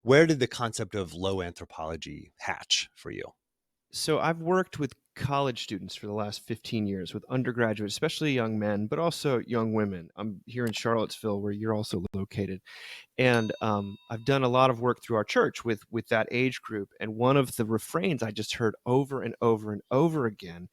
Where did the concept of low anthropology hatch for you? So I've worked with college students for the last 15 years, with undergraduates, especially young men, but also young women. I'm here in Charlottesville, where you're also located. And I've done a lot of work through our church with that age group. And one of the refrains I just heard over and over and over again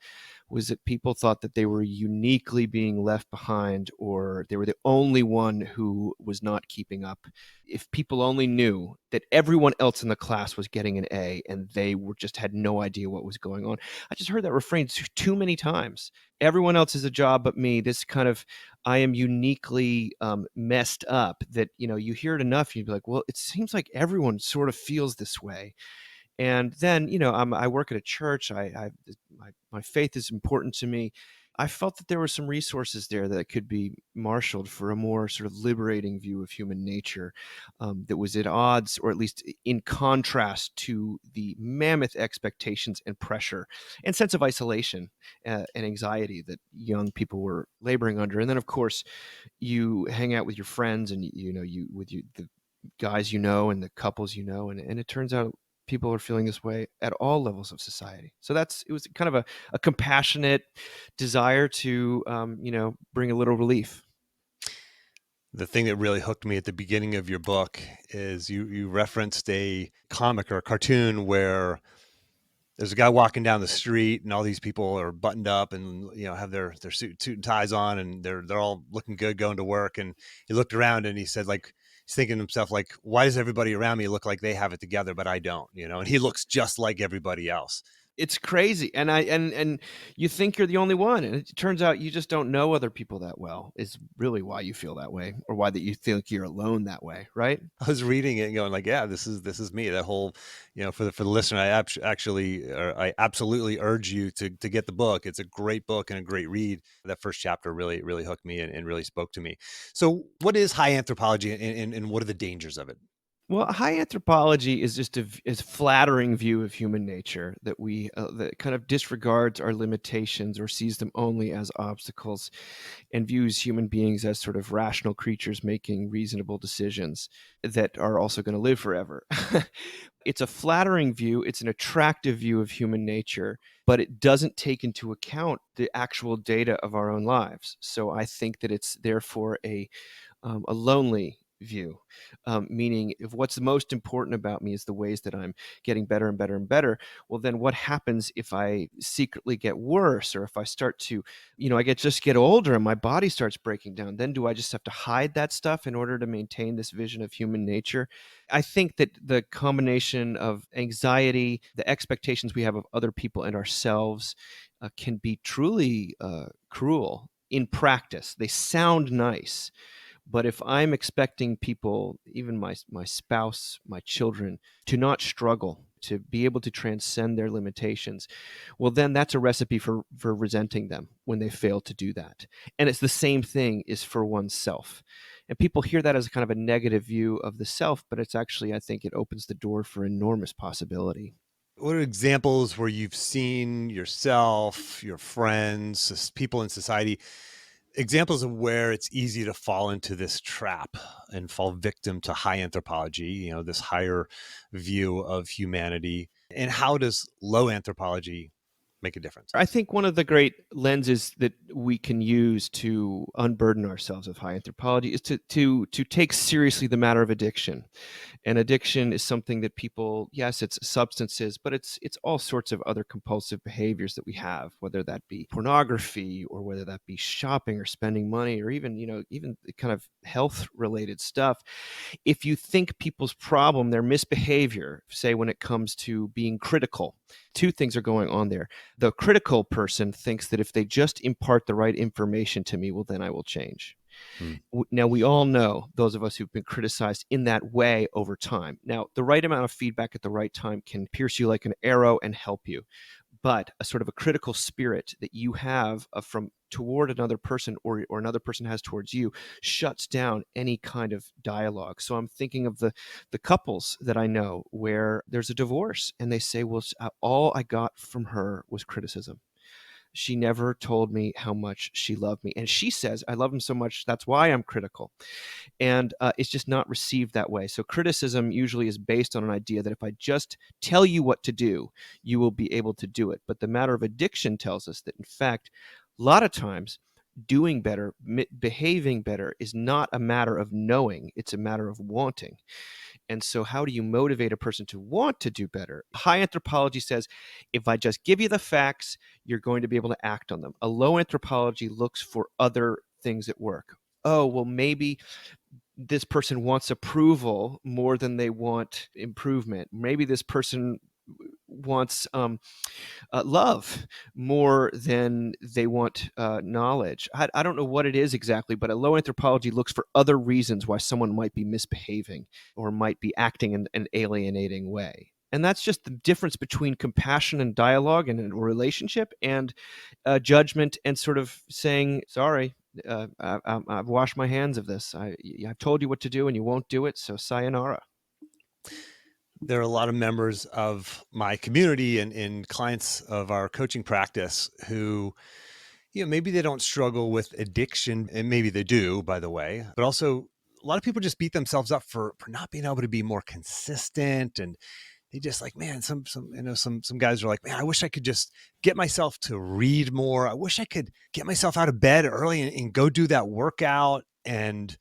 was that people thought that they were uniquely being left behind, or they were the only one who was not keeping up. If people only knew that everyone else in the class was getting an A and they were just had no idea what was going on. I just heard that refrain too many times. Everyone else has a job but me. This kind of, I am uniquely messed up, that, you hear it enough, you'd be like, well, it seems like everyone sort of feels this way. And then, I work at a church. My faith is important to me. I felt that there were some resources there that could be marshaled for a more sort of liberating view of human nature, that was at odds, or at least in contrast to the mammoth expectations and pressure and sense of isolation and anxiety that young people were laboring under. And then, of course, you hang out with your friends, and the guys and the couples, and it turns out people are feeling this way at all levels of society. So it was kind of a compassionate desire to bring a little relief. The thing that really hooked me at the beginning of your book is you referenced a comic or a cartoon where there's a guy walking down the street and all these people are buttoned up and have their suit and ties on, and they're all looking good going to work. And he looked around and he said, like, he's thinking to himself, like, why does everybody around me look like they have it together but I don't? And he looks just like everybody else. It's crazy, and you think you're the only one, and it turns out you just don't know other people that well. Is really why you feel that way, or why that you think you're alone that way, right? I was reading it and going like, yeah, this is me. That whole, for the listener, I absolutely urge you to get the book. It's a great book and a great read. That first chapter really hooked me and really spoke to me. So, what is high anthropology, and what are the dangers of it? Well, high anthropology is just is flattering view of human nature that kind of disregards our limitations or sees them only as obstacles, and views human beings as sort of rational creatures making reasonable decisions that are also going to live forever. It's a flattering view, it's an attractive view of human nature, but it doesn't take into account the actual data of our own lives. So I think that it's therefore a lonely view, meaning if what's the most important about me is the ways that I'm getting better and better and better, well, then what happens if I secretly get worse, or if I start to, get older and my body starts breaking down? Then do I just have to hide that stuff in order to maintain this vision of human nature? I think that the combination of anxiety, the expectations we have of other people and ourselves, can be truly cruel in practice. They sound nice, but if I'm expecting people, even my spouse, my children, to not struggle, to be able to transcend their limitations, well, then that's a recipe for resenting them when they fail to do that. And it's the same thing is for oneself. And people hear that as kind of a negative view of the self, but it's actually, I think it opens the door for enormous possibility. What are examples where you've seen yourself, your friends, people in society, examples of where it's easy to fall into this trap and fall victim to high anthropology, this higher view of humanity? And how does low anthropology make a difference? I think one of the great lenses that we can use to unburden ourselves of high anthropology is to take seriously the matter of addiction. And addiction is something that people, yes, it's substances, but it's all sorts of other compulsive behaviors that we have, whether that be pornography, or whether that be shopping or spending money, or even kind of health related stuff. If you think people's problem, their misbehavior, say when it comes to being critical, two things are going on there. The critical person thinks that if they just impart the right information to me, well, then I will change. Hmm. Now, we all know, those of us who've been criticized in that way over time. Now, the right amount of feedback at the right time can pierce you like an arrow and help you. But a sort of a critical spirit that you have from toward another person, or another person has towards you, shuts down any kind of dialogue. So I'm thinking of the couples that I know where there's a divorce and they say, well, all I got from her was criticism. She never told me how much she loved me. And she says, I love him so much. That's why I'm critical. And it's just not received that way. So criticism usually is based on an idea that if I just tell you what to do, you will be able to do it. But the matter of addiction tells us that, in fact, a lot of times doing better, behaving better is not a matter of knowing, it's a matter of wanting. And so, how do you motivate a person to want to do better? High anthropology says if I just give you the facts, you're going to be able to act on them. A low anthropology looks for other things at work. Oh, well, maybe this person wants approval more than they want improvement. Maybe this person wants love more than they want knowledge. I don't know what it is exactly, but a low anthropology looks for other reasons why someone might be misbehaving or might be acting in an alienating way. And that's just the difference between compassion and dialogue and a relationship and judgment and sort of saying, sorry, I've washed my hands of this. I've told you what to do and you won't do it. So sayonara. There are a lot of members of my community and clients of our coaching practice who, maybe they don't struggle with addiction, and maybe they do, by the way, but also a lot of people just beat themselves up for not being able to be more consistent. And they just like, man, some guys are like, man, I wish I could just get myself to read more. I wish I could get myself out of bed early and go do that workout. And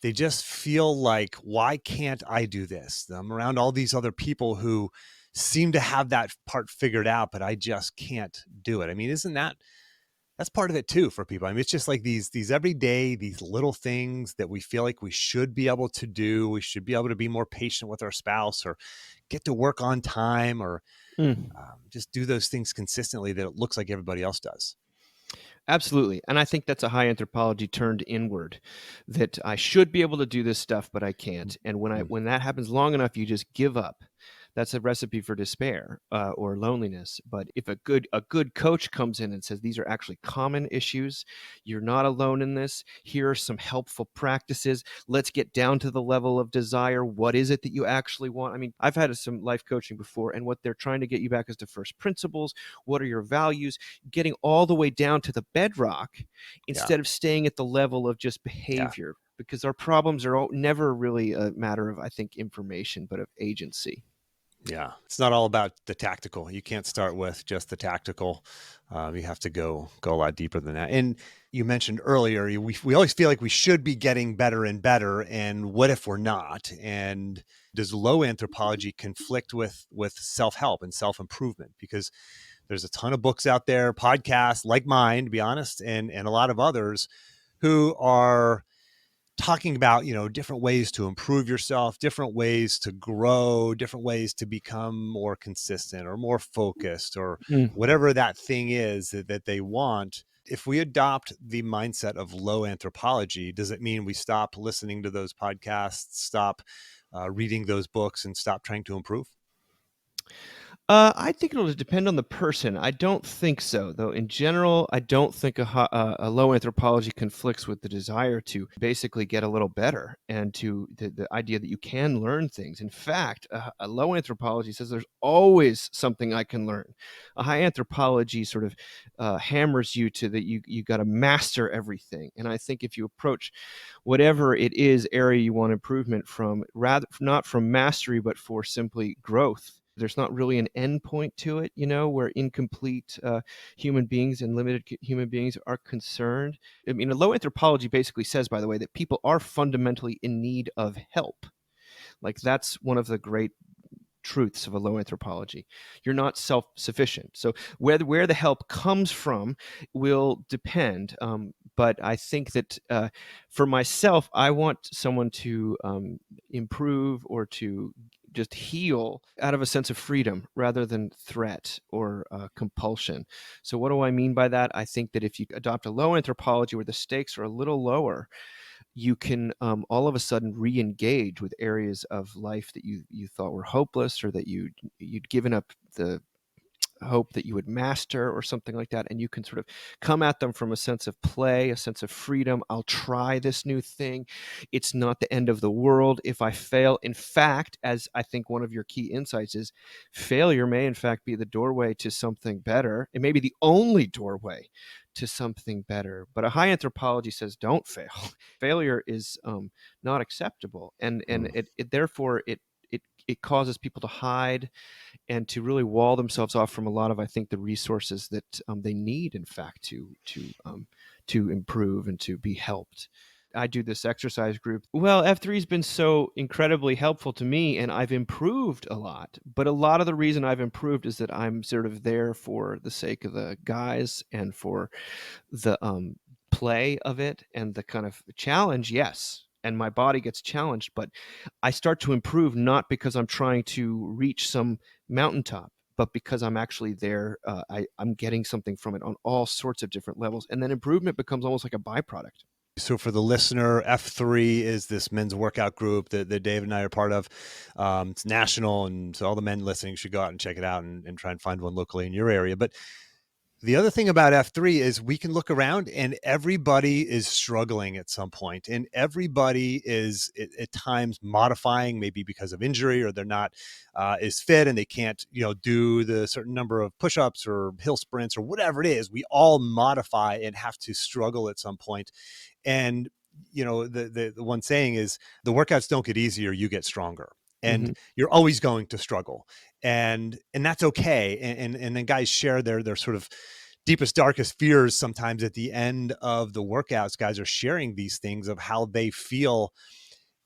they just feel like, why can't I do this? I'm around all these other people who seem to have that part figured out, but I just can't do it. I mean, isn't that's part of it too for people? I mean, it's just like these everyday, these little things that we feel like we should be able to do. We should be able to be more patient with our spouse, or get to work on time, or Mm. just do those things consistently that it looks like everybody else does. Absolutely. And I think that's a high anthropology turned inward, that I should be able to do this stuff, but I can't. And when that happens long enough, you just give up. That's a recipe for despair or loneliness. But if a good coach comes in and says these are actually common issues, you're not alone in this. Here are some helpful practices. Let's get down to the level of desire. What is it that you actually want? I mean, I've had some life coaching before, and what they're trying to get you back is to first principles. What are your values? Getting all the way down to the bedrock Yeah. instead of staying at the level of just Yeah. behavior. Because our problems are never really a matter of, I think, information, but of agency. Yeah. It's not all about the tactical. You can't start with just the tactical. You have to go a lot deeper than that. And you mentioned earlier, we always feel like we should be getting better and better. And what if we're not? And does low anthropology conflict with self-help and self-improvement? Because there's a ton of books out there, podcasts like mine, to be honest, and a lot of others who are talking about, different ways to improve yourself, different ways to grow, different ways to become more consistent or more focused, or Mm. whatever that thing is that they want. If we adopt the mindset of low anthropology, does it mean we stop listening to those podcasts, stop reading those books, and stop trying to improve? I think it'll depend on the person. I don't think so, though. In general, I don't think a low anthropology conflicts with the desire to basically get a little better and to the idea that you can learn things. In fact, a low anthropology says there's always something I can learn. A high anthropology sort of hammers you to that you got to master everything. And I think if you approach whatever it is area you want improvement from, rather not from mastery, but for simply growth. There's not really an end point to it, where incomplete human beings and limited human beings are concerned. I mean, a low anthropology basically says, by the way, that people are fundamentally in need of help. Like that's one of the great truths of a low anthropology. You're not self-sufficient. So where the help comes from will depend. But I think that for myself, I want someone to improve or to just heal out of a sense of freedom rather than threat or compulsion. So what do I mean by that? I think that if you adopt a low anthropology where the stakes are a little lower, you can all of a sudden re-engage with areas of life that you thought were hopeless or that you'd given up the hope that you would master or something like that, and you can sort of come at them from a sense of play, a sense of freedom. I'll try this new thing. It's not the end of the world if I fail. In fact, as I think one of your key insights is, failure may in fact be the doorway to something better. It may be the only doorway to something better. But a high anthropology says don't fail. Failure is not acceptable, and Mm. it therefore it causes people to hide and to really wall themselves off from a lot of, I think, the resources that they need, in fact, to improve and to be helped. I do this exercise group. Well, F3 has been so incredibly helpful to me, and I've improved a lot. But a lot of the reason I've improved is that I'm sort of there for the sake of the guys and for the play of it and the kind of challenge. Yes, and my body gets challenged, but I start to improve not because I'm trying to reach some mountaintop, but because I'm actually there. I'm getting something from it on all sorts of different levels, and then improvement becomes almost like a byproduct. So for the listener, F3 is this men's workout group that Dave and I are part of. It's national, and so all the men listening should go out and check it out and try and find one locally in your area. But the other thing about F3 is we can look around and everybody is struggling at some point, and everybody is at times modifying, maybe because of injury, or they're not as fit and they can't, do the certain number of push-ups or hill sprints or whatever it is. We all modify and have to struggle at some point. And the one saying is, the workouts don't get easier, you get stronger. And Mm-hmm. you're always going to struggle, and that's okay. And then guys share their sort of deepest, darkest fears sometimes at the end of the workouts. Guys are sharing these things of how they feel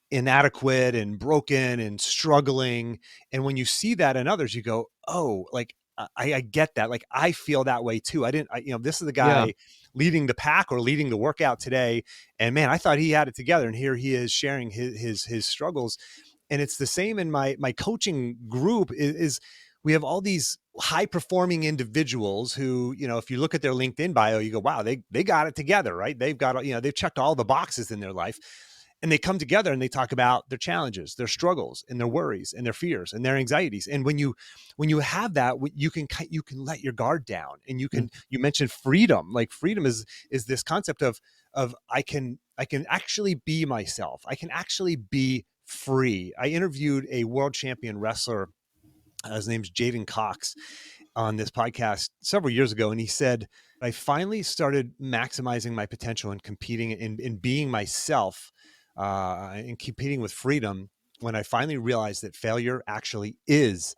inadequate and broken and struggling. And when you see that in others, you go, oh, like I get that. Like I feel that way too. This is the Yeah. guy leading the pack or leading the workout today. And man, I thought he had it together. And here he is sharing his struggles. And it's the same in my coaching group is we have all these high performing individuals who, if you look at their LinkedIn bio, you go, wow, they got it together, right? They've got, they've checked all the boxes in their life, and they come together and they talk about their challenges, their struggles, and their worries, and their fears, and their anxieties. And when you have that, you can let your guard down, and you mentioned freedom. Like freedom is this concept of I can actually be myself. I can actually be free. I interviewed a world champion wrestler. His name's Jaden Cox, on this podcast several years ago. And he said, I finally started maximizing my potential and competing in being myself, and competing with freedom, when I finally realized that failure actually is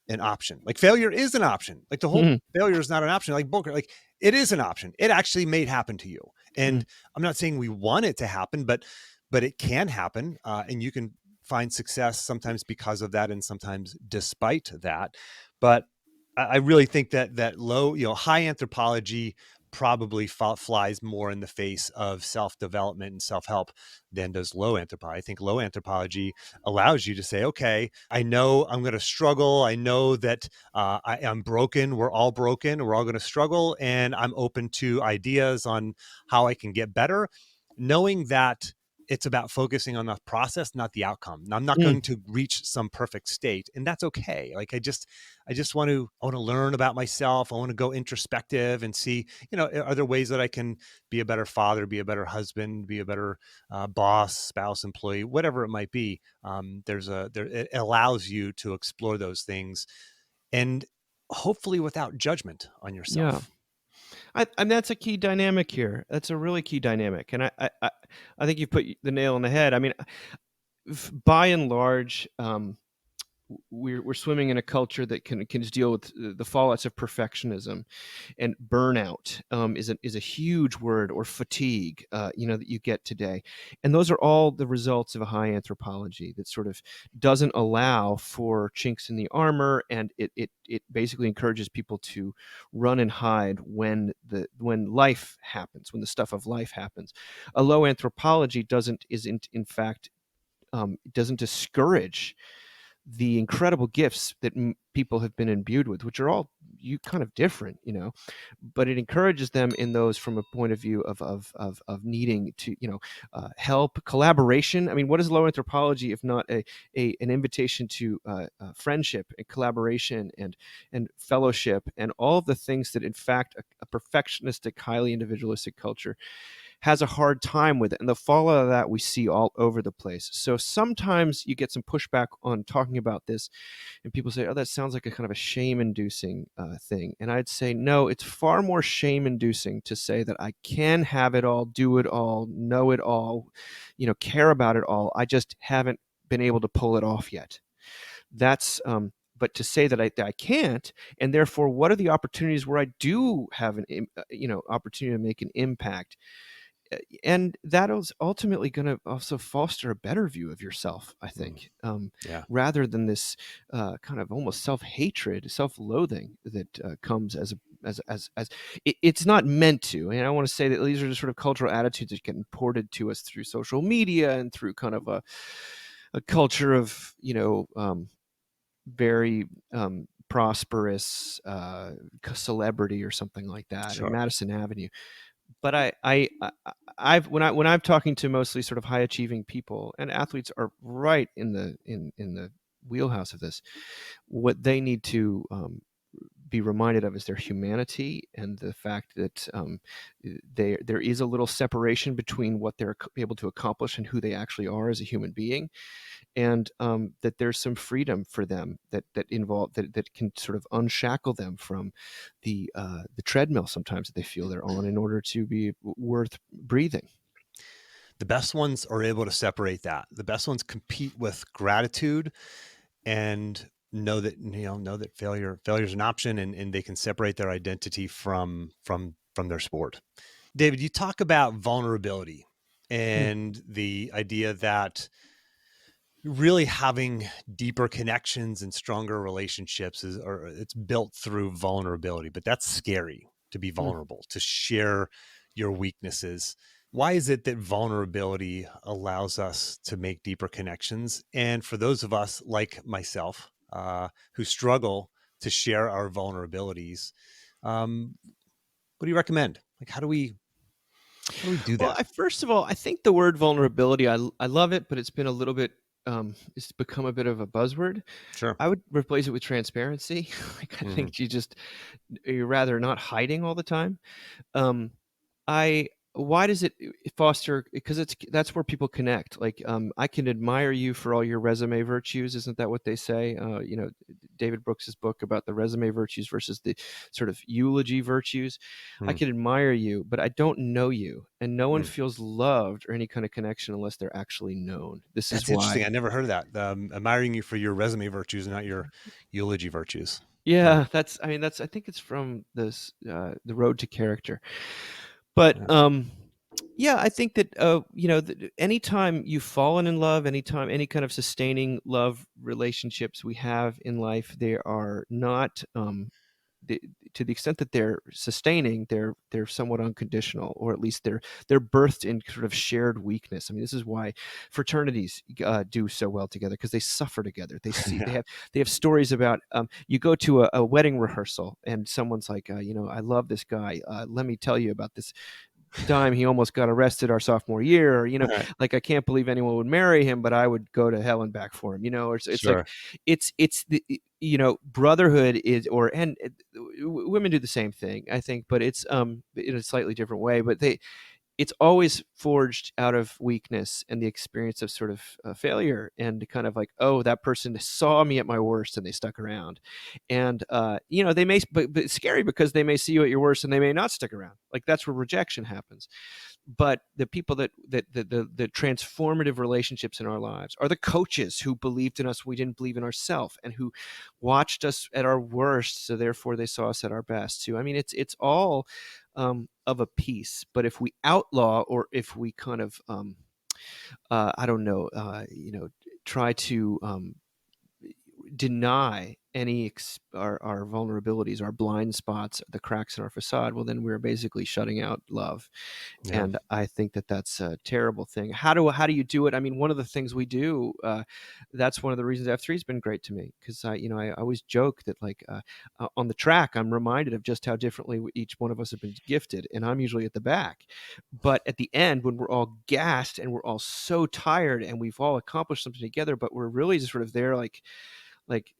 an option. Like failure is an option. Like the whole failure is not an option. Like Booker, like it is an option. It actually may happen to you. And I'm not saying we want it to happen, but it can happen. And you can find success sometimes because of that, and sometimes despite that. But I really think that high anthropology probably flies more in the face of self-development and self-help than does low anthropology. I think low anthropology allows you to say, okay, I know I'm going to struggle. I know that I'm broken. We're all broken. We're all going to struggle. And I'm open to ideas on how I can get better, knowing that it's about focusing on the process, not the outcome. Now, I'm not going to reach some perfect state, and that's okay. Like I want to learn about myself. I want to go introspective and see, are there ways that I can be a better father, be a better husband, be a better boss, spouse, employee, whatever it might be. It allows you to explore those things, and hopefully without judgment on Yeah. yourself. And that's a key dynamic here. That's a really key dynamic, and I think you put the nail on the head. I mean, by and large, we're swimming in a culture that can just deal with the fallouts of perfectionism, and burnout is a huge word, or fatigue, that you get today, and those are all the results of a high anthropology that sort of doesn't allow for chinks in the armor, and it basically encourages people to run and hide when life happens, when the stuff of life happens. A low anthropology doesn't, in fact, doesn't discourage the incredible gifts that people have been imbued with, which are all you kind of different, but it encourages them in those from a point of view of needing to, help, collaboration. I mean, what is low anthropology if not an invitation to friendship and collaboration and fellowship and all of the things that, in fact, a perfectionistic, highly individualistic culture has a hard time with it. And the fallout of that we see all over the place. So sometimes you get some pushback on talking about this, and people say, oh, that sounds like a kind of a shame inducing thing. And I'd say, no, it's far more shame inducing to say that I can have it all, do it all, know it all, care about it all. I just haven't been able to pull it off yet. That's, but to say that I can't, and therefore, what are the opportunities where I do have opportunity to make an impact? And that is ultimately going to also foster a better view of yourself, I Mm, think, yeah, rather than this kind of almost self-hatred, self-loathing that comes as it's not meant to. And I want to say that these are just sort of cultural attitudes that get imported to us through social media and through kind of a culture of very prosperous celebrity or something like that, and sure. Madison Avenue. But I've when I'm talking to mostly sort of high achieving people, and athletes are right in the wheelhouse of this. What they need to be reminded of is their humanity and the fact that there is a little separation between what they're able to accomplish and who they actually are as a human being, and that there's some freedom for them that can sort of unshackle them from the treadmill sometimes that they feel they're on in order to be worth breathing. The best ones are able to separate that. The best ones compete with gratitude and know that failure is an option, and they can separate their identity from their sport. David, you talk about vulnerability Hmm. and the idea that really having deeper connections and stronger relationships or it's built through vulnerability, but that's scary, to be Hmm. vulnerable, to share your weaknesses. Why is it that vulnerability allows us to make deeper connections? And for those of us like myself who struggle to share our vulnerabilities, um, what do you recommend? Like, how do we do Well, that? first of all, I think the word vulnerability, I love it, but it's been a little bit, it's become a bit of a buzzword. Sure. I would replace it with transparency. Like, I Hmm. think you're rather not hiding all the time. Um, I Why does it foster? Because that's where people connect. Like, I can admire you for all your resume virtues. Isn't that what they say? David Brooks's book about the resume virtues versus the sort of eulogy virtues. I Hmm. can admire you, but I don't know you, and no one Hmm. feels loved or any kind of connection unless they're actually known. This is That's interesting. why. I never heard of that. Admiring you for your resume virtues, not your eulogy virtues. Hmm. Yeah, that's I think it's from this The Road to Character. But Yeah. yeah, I think that anytime you've fallen in love, anytime any kind of sustaining love relationships we have in life, they are not the, to the extent that they're sustaining, they're somewhat unconditional, or at least they're birthed in sort of shared weakness. I mean, this is why fraternities do so well together, because they suffer together. Yeah. They have stories about, you go to a wedding rehearsal and someone's like, I love this guy. Let me tell you about this time he almost got arrested our sophomore year, or Right. like, I can't believe anyone would marry him, but I would go to hell and back for him, or it's like, Sure. it's the brotherhood is, or and women do the same thing, I think, but it's in a slightly different way, but it's always forged out of weakness and the experience of sort of failure, and kind of like, oh, that person saw me at my worst and they stuck around. And they may, but it's scary because they may see you at your worst and they may not stick around. Like, that's where rejection happens. But the people the transformative relationships in our lives are the coaches who believed in us, we didn't believe in ourselves, and who watched us at our worst, so therefore they saw us at our best too. I mean, it's all of a piece. But if we outlaw, or if we kind of I don't know, try to deny our vulnerabilities, our blind spots, the cracks in our facade, well, then we're basically shutting out love. Yeah. And I think that that's a terrible thing. How do you do it? I mean, one of the things we do, that's one of the reasons F3 has been great to me, because I always joke that, like, on the track, I'm reminded of just how differently each one of us have been gifted, and I'm usually at the back. But at the end, when we're all gassed and we're all so tired and we've all accomplished something together, but we're really just sort of there, like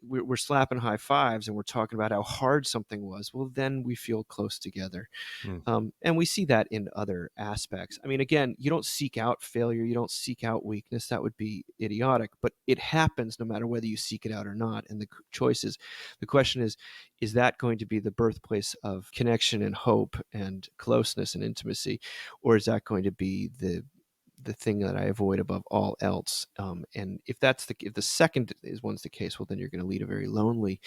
we're slapping high fives and we're talking about how hard something was. Well, then we feel close together. Mm. And we see that in other aspects. I mean, again, you don't seek out failure, you don't seek out weakness. That would be idiotic, but it happens no matter whether you seek it out or not. And the question is that going to be the birthplace of connection and hope and closeness and intimacy? Or is that going to be the thing that I avoid above all else? And if the second is one's the case, well, then you're going to lead a very lonely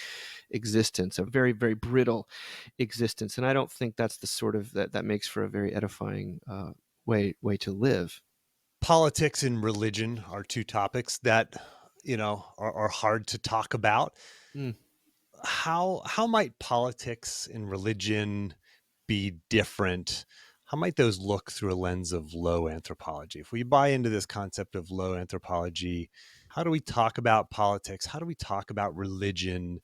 existence, a very, very brittle existence. And I don't think that's the sort of that makes for a very edifying way to live. Politics and religion are two topics that, are hard to talk about. Mm, How might politics and religion be different? How might those look through a lens of low anthropology? If we buy into this concept of low anthropology, how do we talk about politics? How do we talk about religion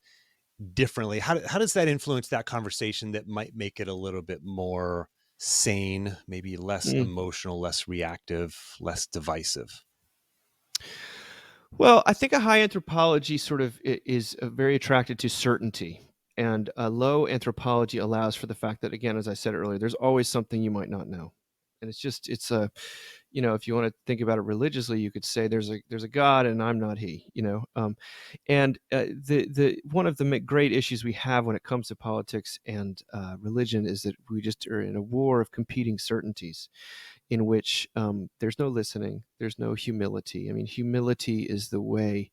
differently? How does that influence that conversation that might make it a little bit more sane, maybe less mm. emotional, less reactive, less divisive? Well, I think a high anthropology sort of is very attracted to certainty, and a low anthropology allows for the fact that, again, as I said earlier, there's always something you might not know. And it's a, if you want to think about it religiously, you could say there's a God and I'm not he. And the one of the great issues we have when it comes to politics and religion is that we just are in a war of competing certainties, in which there's no listening, there's no humility. I mean, humility is the way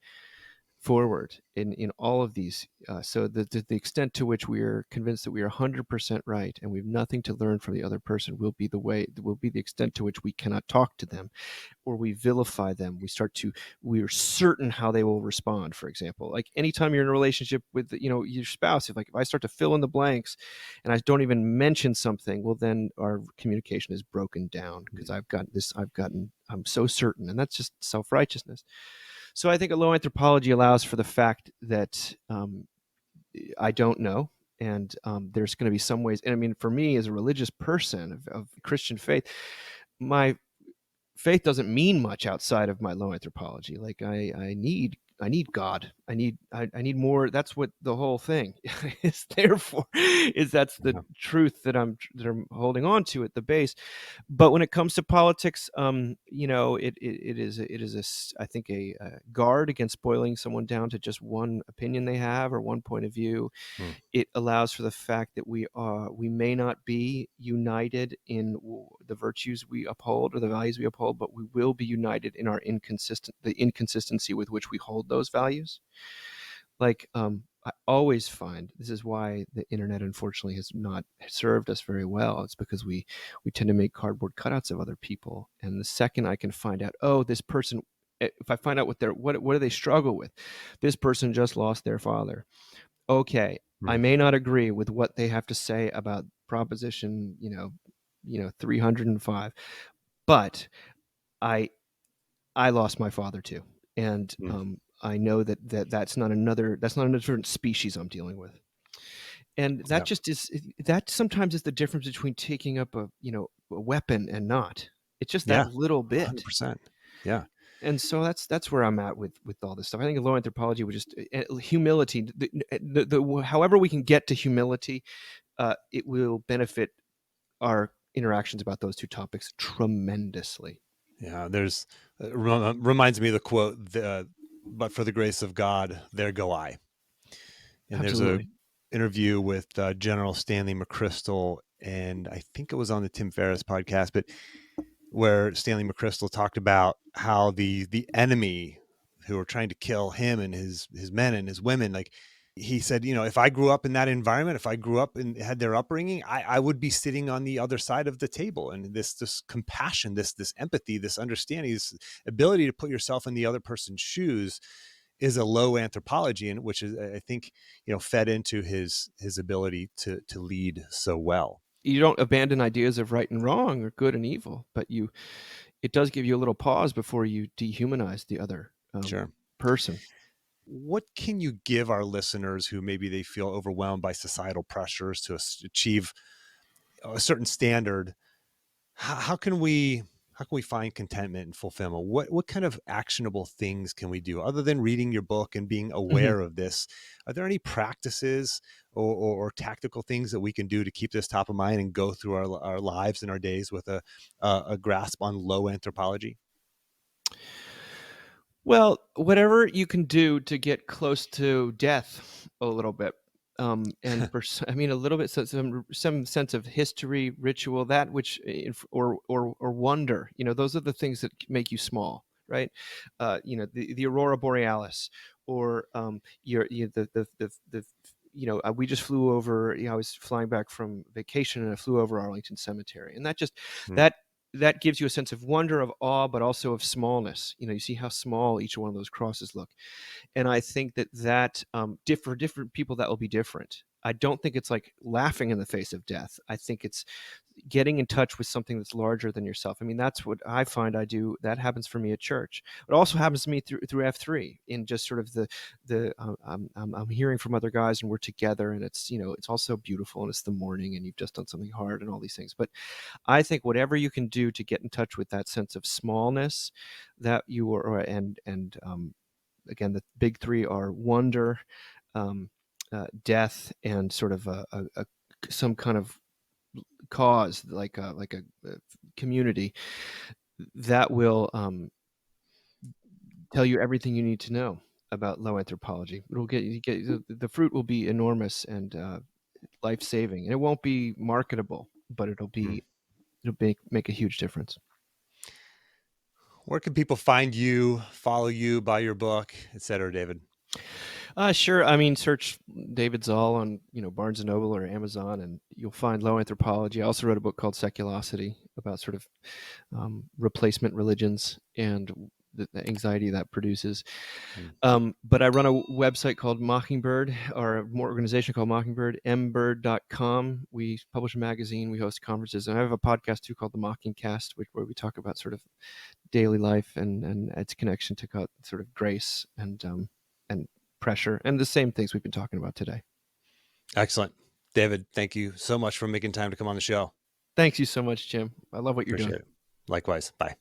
forward in all of these. So the extent to which we are convinced that we are 100% right and we have nothing to learn from the other person will be the extent to which we cannot talk to them, or we vilify them. We are certain how they will respond. For example, like anytime you're in a relationship with your spouse, if I start to fill in the blanks and I don't even mention something, well, then our communication is broken down, because I'm so certain, and that's just self-righteousness. So I think a low anthropology allows for the fact that I don't know. And there's going to be some ways. And I mean, for me, as a religious person of Christian faith, my faith doesn't mean much outside of my low anthropology. Like I need God. I need more. That's what the whole thing is there for. Is that's the Yeah. truth that I'm holding on to at the base. But when it comes to politics, I think a guard against boiling someone down to just one opinion they have or one point of view. Hmm. It allows for the fact that we may not be united in the virtues we uphold or the values we uphold, but we will be united in the inconsistency with which we hold those values. Like, I always find this is why the internet unfortunately has not served us very well. It's because we tend to make cardboard cutouts of other people, and the second I can find out, oh, this person, if I find out what do they struggle with, this person just lost their father. Okay, I Hmm. may not agree with what they have to say about proposition, 305, but I I lost my father too, and Hmm. I know that's not another different species I'm dealing with, and that Yeah. just is that sometimes is the difference between taking up a weapon and not. It's just that Yeah. little bit. 100%. Yeah. And so that's where I'm at with all this stuff. I think low anthropology would just humility. However we can get to humility, it will benefit our interactions about those two topics tremendously. Yeah. There's reminds me of the quote, but for the grace of God, there go I. And there's a Absolutely. interview with General Stanley McChrystal, and I think it was on the Tim Ferriss podcast, but where Stanley McChrystal talked about how the enemy who were trying to kill him and his men and his women, like he said, if I grew up in that environment, if I grew up and had their upbringing, I would be sitting on the other side of the table. And this compassion, this empathy, this understanding, this ability to put yourself in the other person's shoes is a low anthropology, and which is, I think, fed into his ability to lead so well. You don't abandon ideas of right and wrong or good and evil, but it does give you a little pause before you dehumanize the other Sure. person. What can you give our listeners who maybe they feel overwhelmed by societal pressures to achieve a certain standard? How can we find contentment and fulfillment? What kind of actionable things can we do other than reading your book and being Mhm. aware of this? Are there any practices or tactical things that we can do to keep this top of mind and go through our lives and our days with a grasp on low anthropology? Well, whatever you can do to get close to death a little bit, and I mean, a little bit, so some sense of history, ritual, that which, or wonder. Those are the things that make you small, right? The aurora borealis, or we just flew over. I was flying back from vacation, and I flew over Arlington Cemetery, and Hmm. that that gives you a sense of wonder, of awe, but also of smallness. You see how small each one of those crosses look. And I think that for different people, that will be different. I don't think it's like laughing in the face of death. I think it's getting in touch with something that's larger than yourself. I mean, that's what I find I do. That happens for me at church. It also happens to me through F3, in just sort of I'm hearing from other guys, and we're together, and it's also beautiful, and it's the morning, and you've just done something hard, and all these things. But I think whatever you can do to get in touch with that sense of smallness, that you are, and again, the big three are wonder, um, death, and sort of some kind of cause, like a community that will tell you everything you need to know about low anthropology. It'll get the fruit will be enormous and life saving, and it won't be marketable, but Hmm. it'll make a huge difference. Where can people find you, follow you, buy your book, et cetera, David? Sure. I mean, search David Zahl on Barnes and Noble or Amazon, and you'll find Low Anthropology. I also wrote a book called Seculosity, about sort of replacement religions and the anxiety that produces. Hmm. But I run a website called Mockingbird, or a more organization called Mockingbird, mbird.com. We publish a magazine, we host conferences, and I have a podcast too called The Mockingcast, where we talk about sort of daily life and its connection to God, sort of grace and pressure, and the same things we've been talking about today. Excellent. David, thank you so much for making time to come on the show. Thanks you so much, Jim. I love what you're doing. Appreciate it. Likewise. Bye.